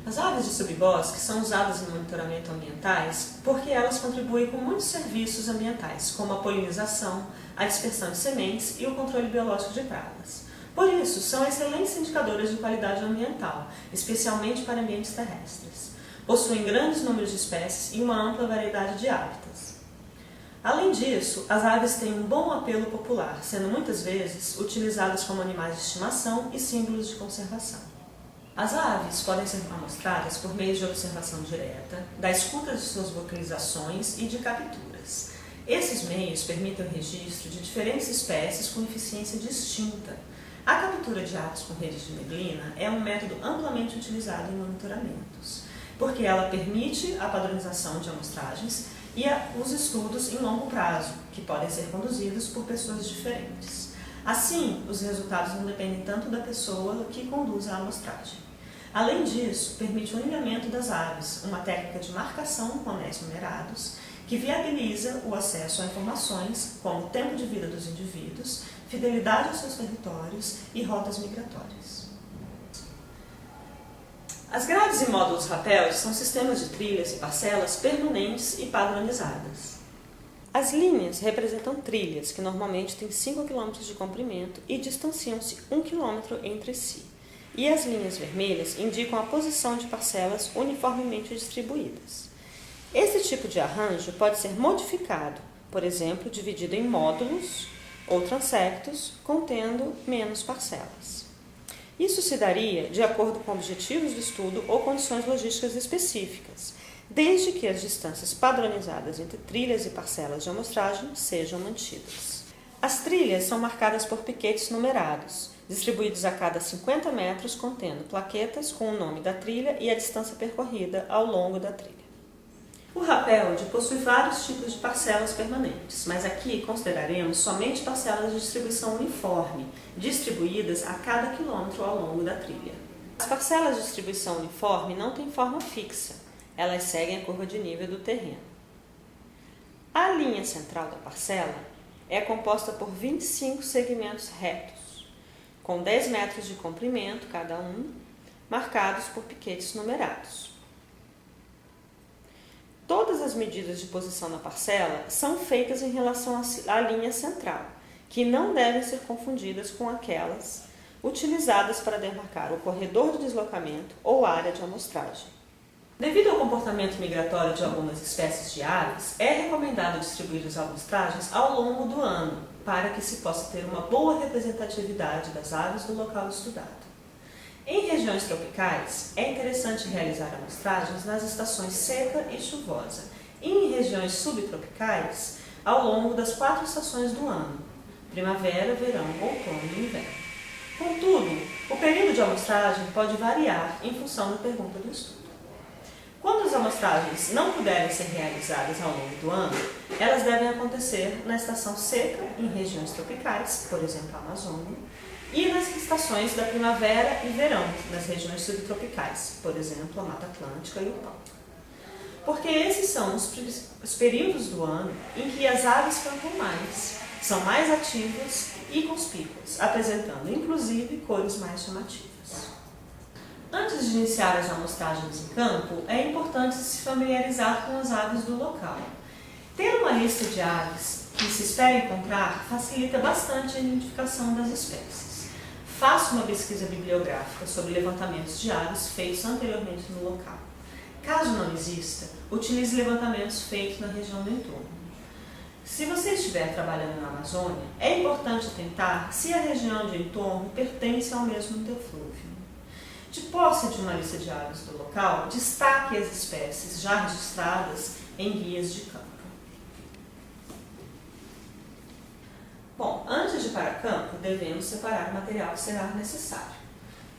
As aves de subbosque são usadas em monitoramento ambientais porque elas contribuem com muitos serviços ambientais, como a polinização, a dispersão de sementes e o controle biológico de pragas. Por isso, são excelentes indicadoras de qualidade ambiental, especialmente para ambientes terrestres. Possuem grandes números de espécies e uma ampla variedade de hábitats. Além disso, as aves têm um bom apelo popular, sendo muitas vezes utilizadas como animais de estimação e símbolos de conservação. As aves podem ser amostradas por meio de observação direta, da escuta de suas vocalizações e de capturas. Esses meios permitem o registro de diferentes espécies com eficiência distinta. A captura de aves com redes de neblina é um método amplamente utilizado em monitoramentos, porque ela permite a padronização de amostragens e os estudos em longo prazo, que podem ser conduzidos por pessoas diferentes. Assim, os resultados não dependem tanto da pessoa que conduz a amostragem. Além disso, permite o alinhamento das aves, uma técnica de marcação com anéis numerados, que viabiliza o acesso a informações como o tempo de vida dos indivíduos, fidelidade aos seus territórios e rotas migratórias. As grades e módulos rapéus são sistemas de trilhas e parcelas permanentes e padronizadas. As linhas representam trilhas, que normalmente têm 5 km de comprimento e distanciam-se 1 km entre si. E as linhas vermelhas indicam a posição de parcelas uniformemente distribuídas. Esse tipo de arranjo pode ser modificado, por exemplo, dividido em módulos ou transectos, contendo menos parcelas. Isso se daria de acordo com objetivos de estudo ou condições logísticas específicas, desde que as distâncias padronizadas entre trilhas e parcelas de amostragem sejam mantidas. As trilhas são marcadas por piquetes numerados, distribuídos a cada 50 metros, contendo plaquetas com o nome da trilha e a distância percorrida ao longo da trilha. O rapelde possui vários tipos de parcelas permanentes, mas aqui consideraremos somente parcelas de distribuição uniforme, distribuídas a cada quilômetro ao longo da trilha. As parcelas de distribuição uniforme não têm forma fixa, elas seguem a curva de nível do terreno. A linha central da parcela é composta por 25 segmentos retos, com 10 metros de comprimento cada um, marcados por piquetes numerados. Todas as medidas de posição na parcela são feitas em relação à linha central, que não devem ser confundidas com aquelas utilizadas para demarcar o corredor de deslocamento ou área de amostragem. Devido ao comportamento migratório de algumas espécies de aves, é recomendado distribuir as amostragens ao longo do ano, para que se possa ter uma boa representatividade das aves do local estudado. Em regiões tropicais, é interessante realizar amostragens nas estações seca e chuvosa, e em regiões subtropicais, ao longo das 4 estações do ano, primavera, verão, outono e inverno. Contudo, o período de amostragem pode variar em função da pergunta do estudo. Quando as amostragens não puderem ser realizadas ao longo do ano, elas devem acontecer na estação seca, em regiões tropicais, por exemplo, a Amazônia, e nas estações da primavera e verão, nas regiões subtropicais, por exemplo, a Mata Atlântica e o Pampa. Porque esses são os períodos do ano em que as aves cantam mais, são mais ativas e conspícuas, apresentando inclusive cores mais chamativas. Antes de iniciar as amostragens em campo, é importante se familiarizar com as aves do local. Ter uma lista de aves que se espera encontrar facilita bastante a identificação das espécies. Faça uma pesquisa bibliográfica sobre levantamentos de aves feitos anteriormente no local. Caso não exista, utilize levantamentos feitos na região do entorno. Se você estiver trabalhando na Amazônia, é importante atentar se a região de entorno pertence ao mesmo interflúvio. De posse de uma lista de aves do local, destaque as espécies já registradas em guias de campo. Bom, antes de ir para campo, devemos separar o material que será necessário.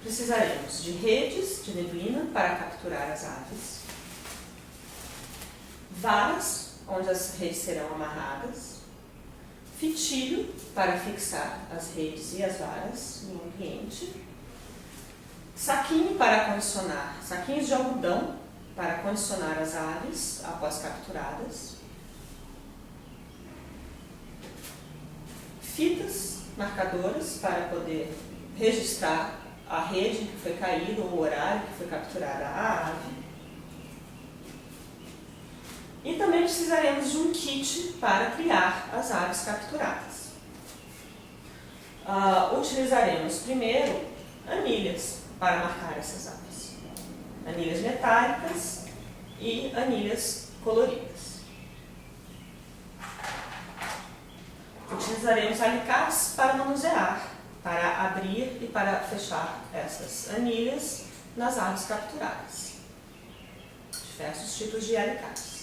Precisaremos de redes de neblina para capturar as aves, varas, onde as redes serão amarradas, fitilho para fixar as redes e as varas no ambiente, saquinho para condicionar, saquinhos de algodão para condicionar as aves após capturadas, fitas marcadoras para poder registrar a rede que foi caída ou o horário que foi capturada a ave. E também precisaremos de um kit para criar as aves capturadas. Utilizaremos primeiro anilhas para marcar essas aves. Anilhas metálicas e anilhas coloridas. Utilizaremos alicates para manusear, para abrir e para fechar essas anilhas nas aves capturadas. Diversos tipos de alicates.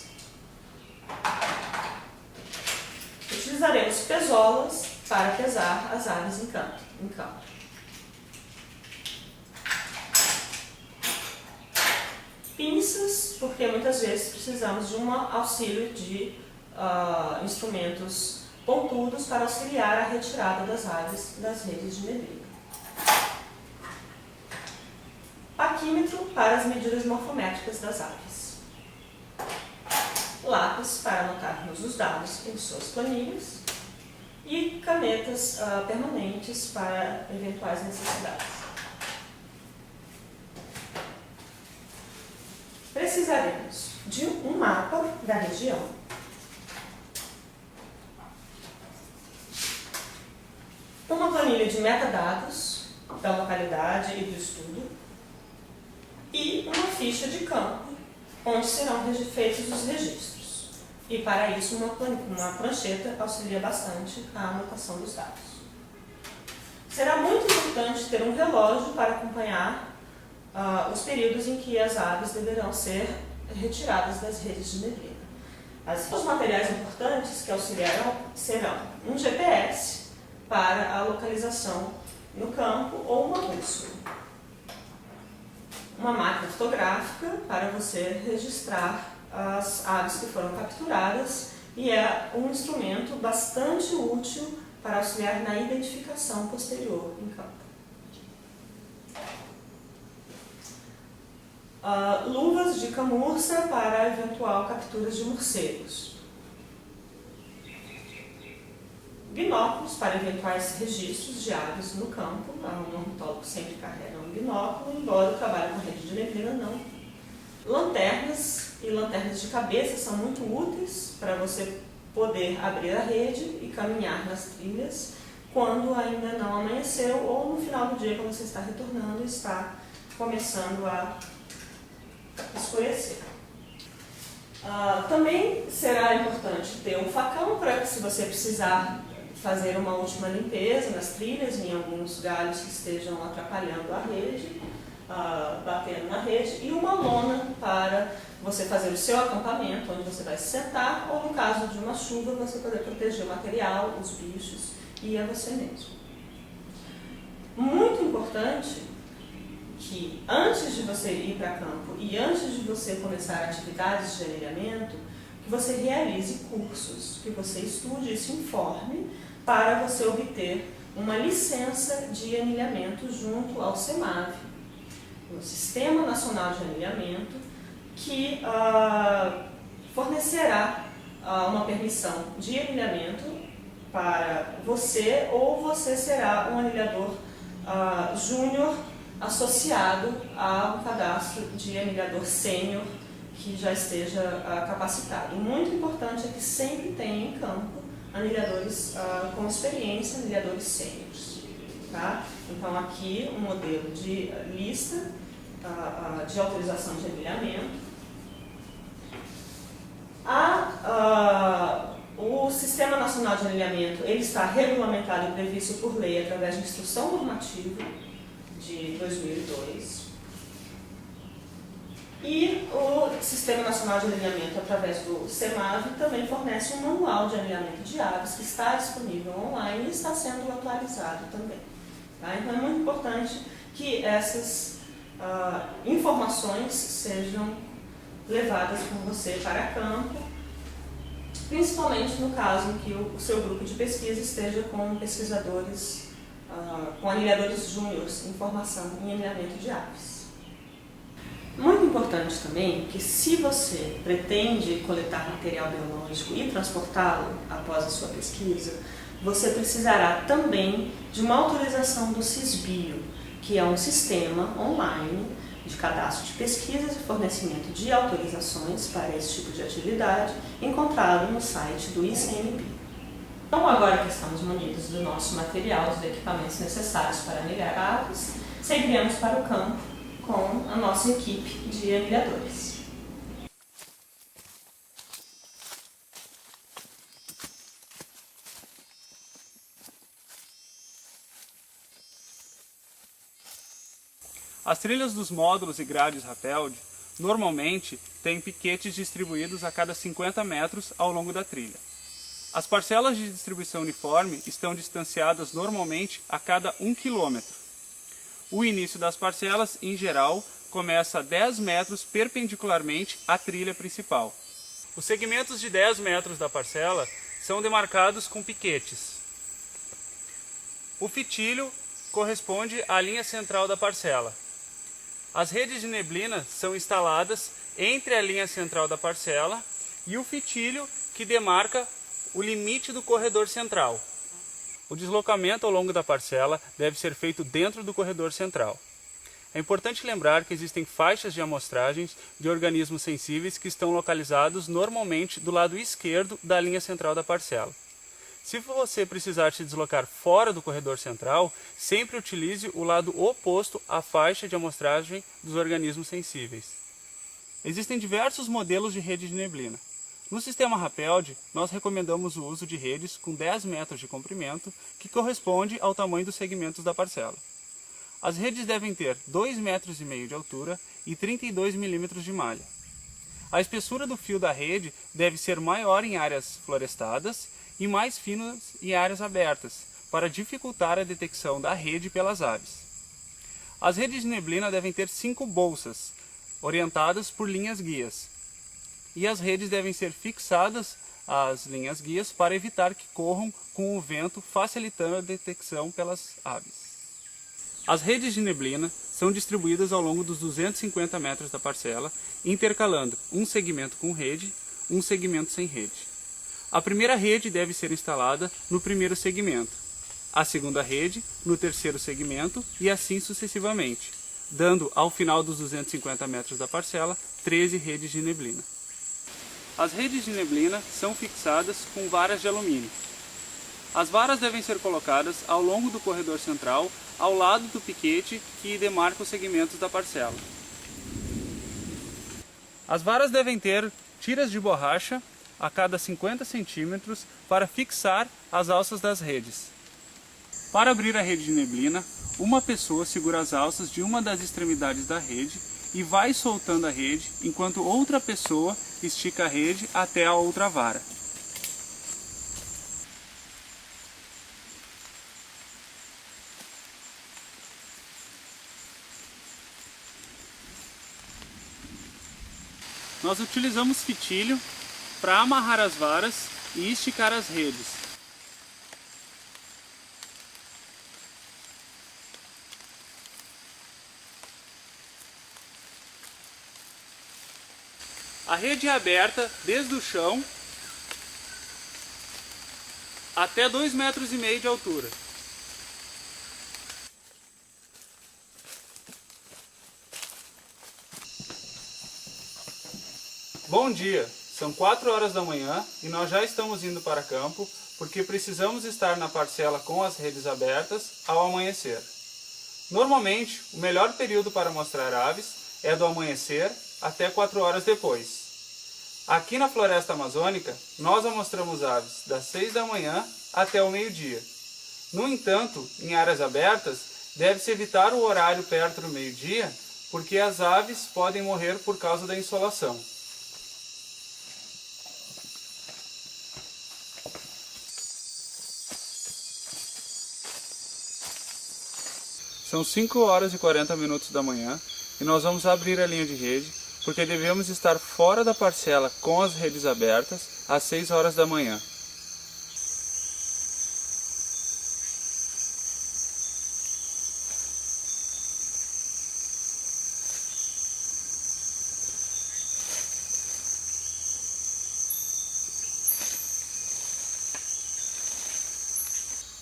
Utilizaremos pesolas para pesar as aves em campo. Pinças, porque muitas vezes precisamos de um auxílio de instrumentos pontudos para auxiliar a retirada das aves das redes de neblina. Paquímetro para as medidas morfométricas das aves. Lápis para anotarmos os dados em suas planilhas. E canetas permanentes para eventuais necessidades. Precisaremos de um mapa da região, uma planilha de metadados da localidade e do estudo e uma ficha de campo, onde serão feitos os registros. E para isso uma prancheta auxilia bastante a anotação dos dados. Será muito importante ter um relógio para acompanhar os períodos em que as aves deverão ser retiradas das redes de neblina. Os materiais importantes que auxiliarão serão um GPS para a localização no campo ou uma bússola. Uma máquina fotográfica para você registrar as aves que foram capturadas e é um instrumento bastante útil para auxiliar na identificação posterior em campo. Luvas de camurça para eventual capturas de morcegos. Binóculos para eventuais registros de aves no campo. Um ornitólogo sempre carrega um binóculo, embora o trabalho com rede de neblina não. Lanternas e lanternas de cabeça são muito úteis para você poder abrir a rede e caminhar nas trilhas quando ainda não amanheceu ou no final do dia, quando você está retornando e está começando a escurecer. Também será importante ter um facão para que, se você precisar fazer uma última limpeza nas trilhas, em alguns galhos que estejam atrapalhando a rede, batendo na rede, e uma lona para você fazer o seu acampamento, onde você vai se sentar, ou no caso de uma chuva, você poder proteger o material, os bichos e a você mesmo. Muito importante que antes de você ir para campo e antes de você começar atividades de anilhamento, que você realize cursos, que você estude e se informe para você obter uma licença de anilhamento junto ao SEMAV, o Sistema Nacional de Anilhamento, que fornecerá uma permissão de anilhamento para você, ou você será um anilhador júnior associado a um cadastro de anilhador sênior que já esteja capacitado. Muito importante é que sempre tenha em campo anilhadores com experiência, anilhadores sêniores. Tá? Então aqui um modelo de lista de autorização de anilhamento. O Sistema Nacional de Anilhamento ele está regulamentado e previsto por lei através de Instrução Normativa de 2002. E o Sistema Nacional de Anilhamento, através do SEMAV, também fornece um manual de anilhamento de aves que está disponível online e está sendo atualizado também. Tá? Então é muito importante que essas informações sejam levadas por você para campo, principalmente no caso em que o seu grupo de pesquisa esteja com pesquisadores, com anilhadores júniores em formação em anilhamento de aves. Muito importante também que, se você pretende coletar material biológico e transportá-lo após a sua pesquisa, você precisará também de uma autorização do CISBio, que é um sistema online de cadastro de pesquisas e fornecimento de autorizações para esse tipo de atividade, encontrado no site do ICMP. Então, agora que estamos munidos do nosso material, dos equipamentos necessários para anilhar aves, seguiremos para o campo com a nossa equipe de anilhadores. As trilhas dos módulos e grades Rappeld normalmente têm piquetes distribuídos a cada 50 metros ao longo da trilha. As parcelas de distribuição uniforme estão distanciadas normalmente a cada 1 km. O início das parcelas, em geral, começa a 10 metros perpendicularmente à trilha principal. Os segmentos de 10 metros da parcela são demarcados com piquetes. O fitilho corresponde à linha central da parcela. As redes de neblina são instaladas entre a linha central da parcela e o fitilho que demarca o limite do corredor central. O deslocamento ao longo da parcela deve ser feito dentro do corredor central. É importante lembrar que existem faixas de amostragens de organismos sensíveis que estão localizados normalmente do lado esquerdo da linha central da parcela. Se você precisar se deslocar fora do corredor central, sempre utilize o lado oposto à faixa de amostragem dos organismos sensíveis. Existem diversos modelos de rede de neblina. No sistema Rappeld, nós recomendamos o uso de redes com 10 metros de comprimento, que corresponde ao tamanho dos segmentos da parcela. As redes devem ter 2,5 metros de altura e 32 milímetros de malha. A espessura do fio da rede deve ser maior em áreas florestadas e mais finas em áreas abertas, para dificultar a detecção da rede pelas aves. As redes de neblina devem ter 5 bolsas, orientadas por linhas guias, e as redes devem ser fixadas às linhas guias para evitar que corram com o vento, facilitando a detecção pelas aves. As redes de neblina são distribuídas ao longo dos 250 metros da parcela, intercalando um segmento com rede, um segmento sem rede. A primeira rede deve ser instalada no primeiro segmento, a segunda rede no terceiro segmento e assim sucessivamente, dando ao final dos 250 metros da parcela 13 redes de neblina. As redes de neblina são fixadas com varas de alumínio. As varas devem ser colocadas ao longo do corredor central, ao lado do piquete que demarca os segmentos da parcela. As varas devem ter tiras de borracha a cada 50 centímetros para fixar as alças das redes. Para abrir a rede de neblina, uma pessoa segura as alças de uma das extremidades da rede e vai soltando a rede, enquanto outra pessoa estica a rede até a outra vara. Nós utilizamos fitilho para amarrar as varas e esticar as redes. A rede é aberta desde o chão até 2,5 metros de altura. Bom dia! São 4 horas da manhã e nós já estamos indo para campo porque precisamos estar na parcela com as redes abertas ao amanhecer. Normalmente, o melhor período para mostrar aves é do amanhecer até 4 horas depois. Aqui na floresta amazônica, nós amostramos aves das 6 da manhã até o meio-dia. No entanto, em áreas abertas, deve-se evitar o horário perto do meio-dia porque as aves podem morrer por causa da insolação. São 5 horas e 40 minutos da manhã e nós vamos abrir a linha de rede porque devemos estar fora da parcela com as redes abertas às 6 horas da manhã.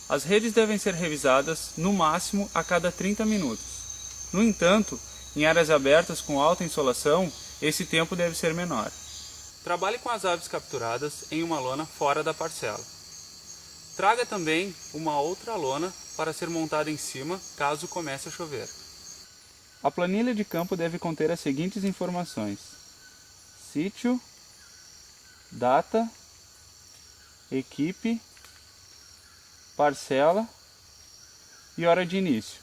As redes devem ser revisadas no máximo a cada 30 minutos. No entanto, em áreas abertas com alta insolação, esse tempo deve ser menor. Trabalhe com as aves capturadas em uma lona fora da parcela. Traga também uma outra lona para ser montada em cima caso comece a chover. A planilha de campo deve conter as seguintes informações: sítio, data, equipe, parcela e hora de início.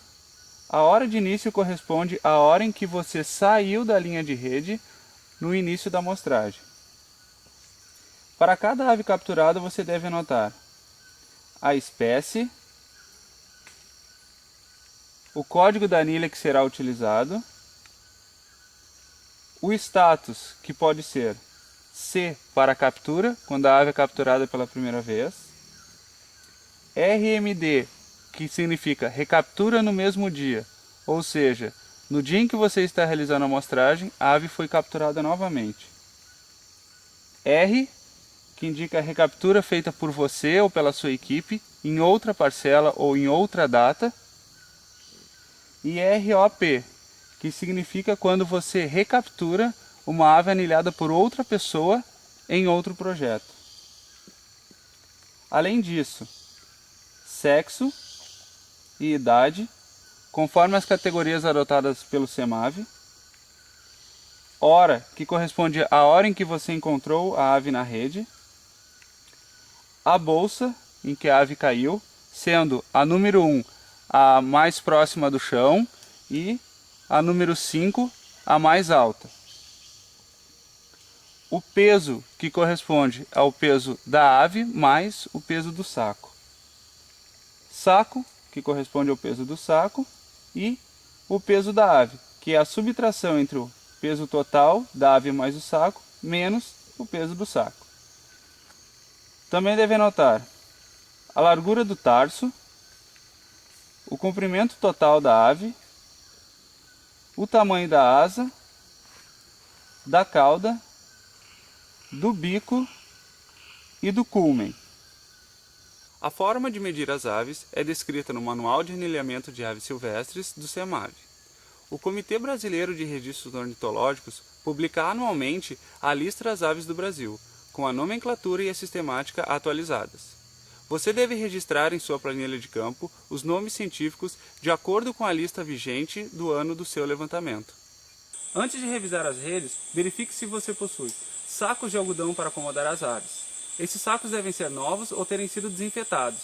A hora de início corresponde à hora em que você saiu da linha de rede no início da amostragem. Para cada ave capturada você deve anotar a espécie, o código da anilha que será utilizado, o status, que pode ser C para captura, quando a ave é capturada pela primeira vez, RMD, que significa recaptura no mesmo dia, ou seja, no dia em que você está realizando a amostragem, a ave foi capturada novamente. R, que indica a recaptura feita por você ou pela sua equipe, em outra parcela ou em outra data. E ROP, que significa quando você recaptura uma ave anilhada por outra pessoa em outro projeto. Além disso, sexo e idade, conforme as categorias adotadas pelo CEMAV, hora, que corresponde à hora em que você encontrou a ave na rede, a bolsa em que a ave caiu, sendo a número 1 a mais próxima do chão e a número 5 a mais alta. O peso, que corresponde ao peso da ave mais o peso do saco. Saco, que corresponde ao peso do saco, e o peso da ave, que é a subtração entre o peso total da ave mais o saco, menos o peso do saco. Também deve anotar a largura do tarso, o comprimento total da ave, o tamanho da asa, da cauda, do bico e do culmen. A forma de medir as aves é descrita no Manual de Anilhamento de Aves Silvestres do CEMAV. O Comitê Brasileiro de Registros Ornitológicos publica anualmente a lista das aves do Brasil, com a nomenclatura e a sistemática atualizadas. Você deve registrar em sua planilha de campo os nomes científicos de acordo com a lista vigente do ano do seu levantamento. Antes de revisar as redes, verifique se você possui sacos de algodão para acomodar as aves. Esses sacos devem ser novos ou terem sido desinfetados.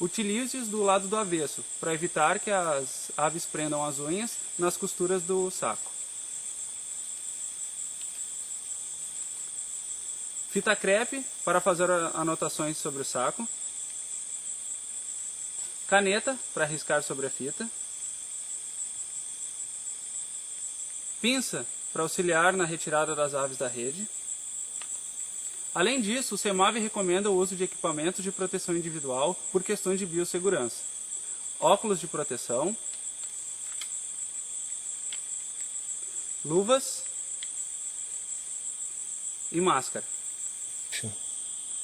Utilize-os do lado do avesso, para evitar que as aves prendam as unhas nas costuras do saco. Fita crepe para fazer anotações sobre o saco. Caneta para riscar sobre a fita. Pinça para auxiliar na retirada das aves da rede. Além disso, o CEMAV recomenda o uso de equipamentos de proteção individual por questões de biossegurança. Óculos de proteção, luvas e máscara.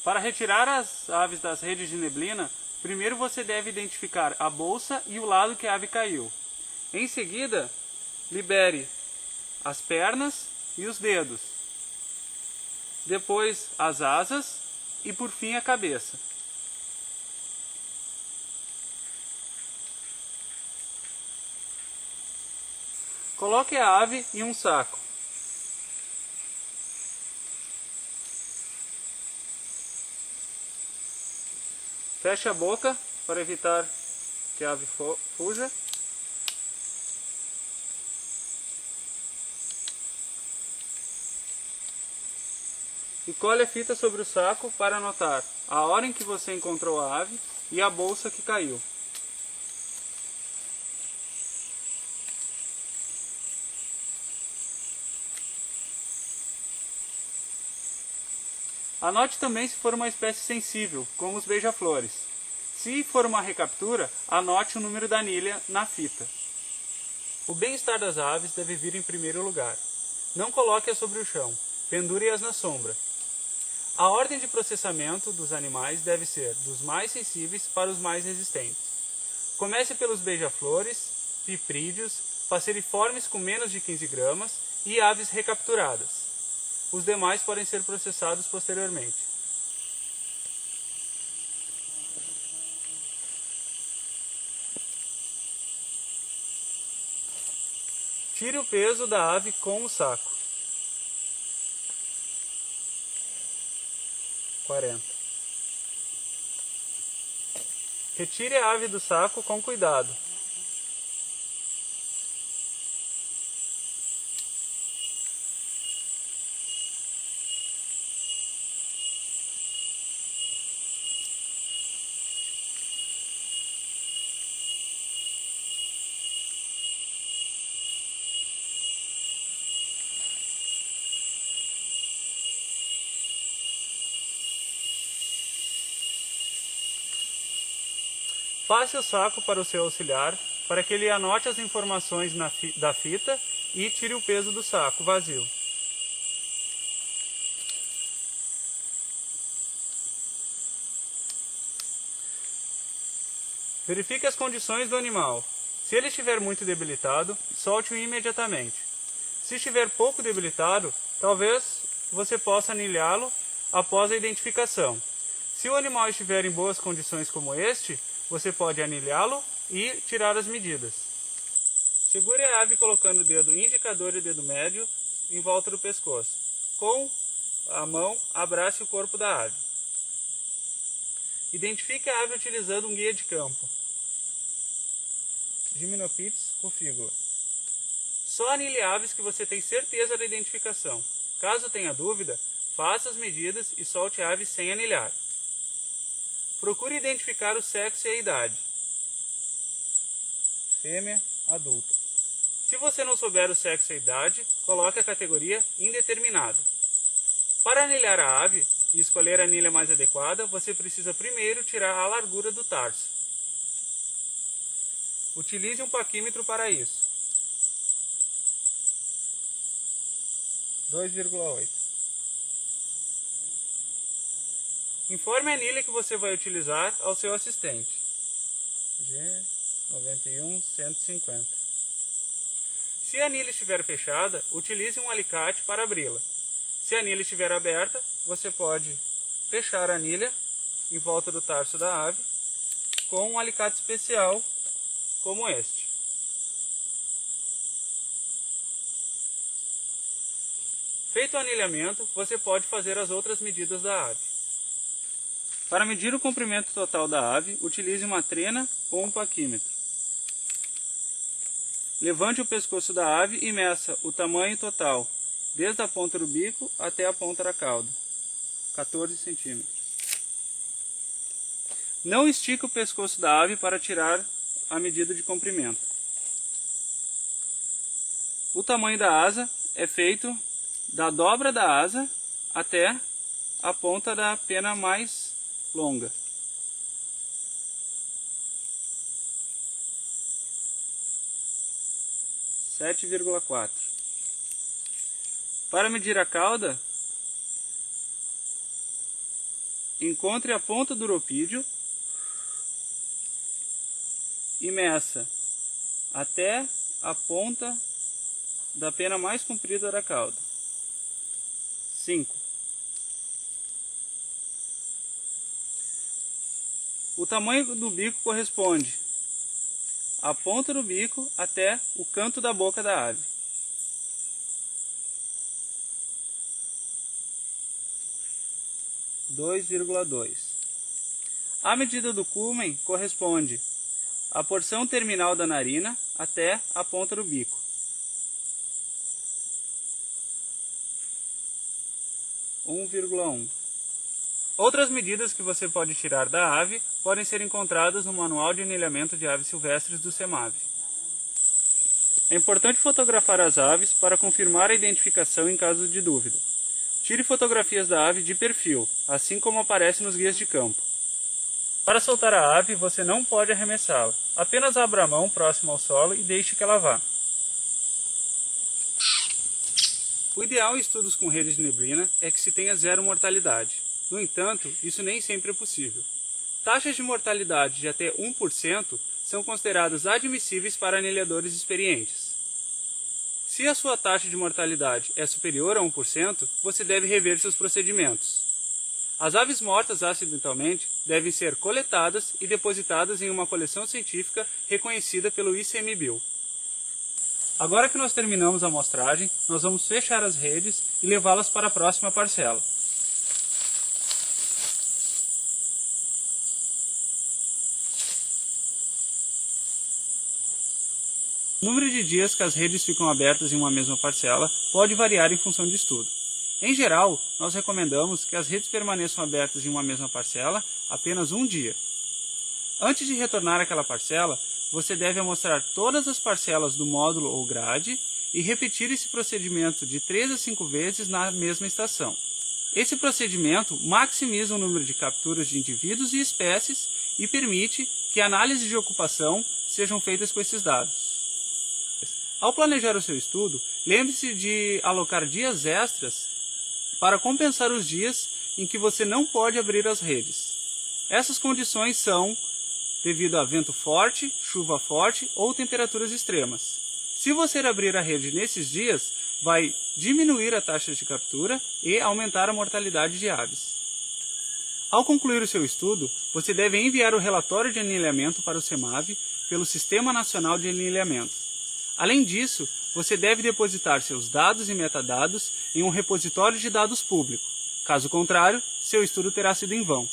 Para retirar as aves das redes de neblina, primeiro você deve identificar a bolsa e o lado que a ave caiu. Em seguida, libere as pernas e os dedos. Depois as asas e por fim a cabeça. Coloque a ave em um saco. Feche a boca para evitar que a ave fuja. E colhe a fita sobre o saco para anotar a hora em que você encontrou a ave e a bolsa que caiu. Anote também se for uma espécie sensível, como os beija-flores. Se for uma recaptura, anote o número da anilha na fita. O bem-estar das aves deve vir em primeiro lugar. Não coloque-as sobre o chão, pendure-as na sombra. A ordem de processamento dos animais deve ser dos mais sensíveis para os mais resistentes. Comece pelos beija-flores, piprídeos, passeriformes com menos de 15 gramas e aves recapturadas. Os demais podem ser processados posteriormente. Tire o peso da ave com o saco. 40. Retire a ave do saco com cuidado. Passe o saco para o seu auxiliar para que ele anote as informações da fita e tire o peso do saco vazio. Verifique as condições do animal. Se ele estiver muito debilitado, solte-o imediatamente. Se estiver pouco debilitado, talvez você possa anilhá-lo após a identificação. Se o animal estiver em boas condições como este, você pode anilhá-lo e tirar as medidas. Segure a ave colocando o dedo indicador e o dedo médio em volta do pescoço. Com a mão, abrace o corpo da ave. Identifique a ave utilizando um guia de campo. Gymnopithecus rufigula. Só anilhe aves que você tem certeza da identificação. Caso tenha dúvida, faça as medidas e solte a ave sem anilhar. Procure identificar o sexo e a idade. Fêmea, adulta. Se você não souber o sexo e a idade, coloque a categoria indeterminado. Para anilhar a ave e escolher a anilha mais adequada, você precisa primeiro tirar a largura do tarso. Utilize um paquímetro para isso. 2,8. Informe a anilha que você vai utilizar ao seu assistente. G91-150. Se a anilha estiver fechada, utilize um alicate para abri-la. Se a anilha estiver aberta, você pode fechar a anilha em volta do tarso da ave com um alicate especial como este. Feito o anilhamento, você pode fazer as outras medidas da ave. Para medir o comprimento total da ave, utilize uma trena ou um paquímetro. Levante o pescoço da ave e meça o tamanho total, desde a ponta do bico até a ponta da cauda, 14 centímetros. Não estique o pescoço da ave para tirar a medida de comprimento. O tamanho da asa é feito da dobra da asa até a ponta da pena mais longa. (7,4). Para medir a cauda, encontre a ponta do uropídio e meça até a ponta da pena mais comprida da cauda. 5. O tamanho do bico corresponde à ponta do bico até o canto da boca da ave. 2,2. A medida do culmen corresponde à porção terminal da narina até a ponta do bico. 1,1. Outras medidas que você pode tirar da ave podem ser encontradas no Manual de Anilhamento de Aves Silvestres do SEMAV. É importante fotografar as aves para confirmar a identificação em caso de dúvida. Tire fotografias da ave de perfil, assim como aparece nos guias de campo. Para soltar a ave, você não pode arremessá-la. Apenas abra a mão próximo ao solo e deixe que ela vá. O ideal em estudos com redes de neblina é que se tenha zero mortalidade. No entanto, isso nem sempre é possível. Taxas de mortalidade de até 1% são consideradas admissíveis para anilhadores experientes. Se a sua taxa de mortalidade é superior a 1%, você deve rever seus procedimentos. As aves mortas acidentalmente devem ser coletadas e depositadas em uma coleção científica reconhecida pelo ICMBio. Agora que nós terminamos a amostragem, nós vamos fechar as redes e levá-las para a próxima parcela. O número de dias que as redes ficam abertas em uma mesma parcela pode variar em função de estudo. Em geral, nós recomendamos que as redes permaneçam abertas em uma mesma parcela apenas um dia. Antes de retornar àquela parcela, você deve amostrar todas as parcelas do módulo ou grade e repetir esse procedimento de 3 a 5 vezes na mesma estação. Esse procedimento maximiza o número de capturas de indivíduos e espécies e permite que análises de ocupação sejam feitas com esses dados. Ao planejar o seu estudo, lembre-se de alocar dias extras para compensar os dias em que você não pode abrir as redes. Essas condições são devido a vento forte, chuva forte ou temperaturas extremas. Se você abrir a rede nesses dias, vai diminuir a taxa de captura e aumentar a mortalidade de aves. Ao concluir o seu estudo, você deve enviar o relatório de anilhamento para o CEMAV pelo Sistema Nacional de Anilhamento. Além disso, você deve depositar seus dados e metadados em um repositório de dados público. Caso contrário, seu estudo terá sido em vão.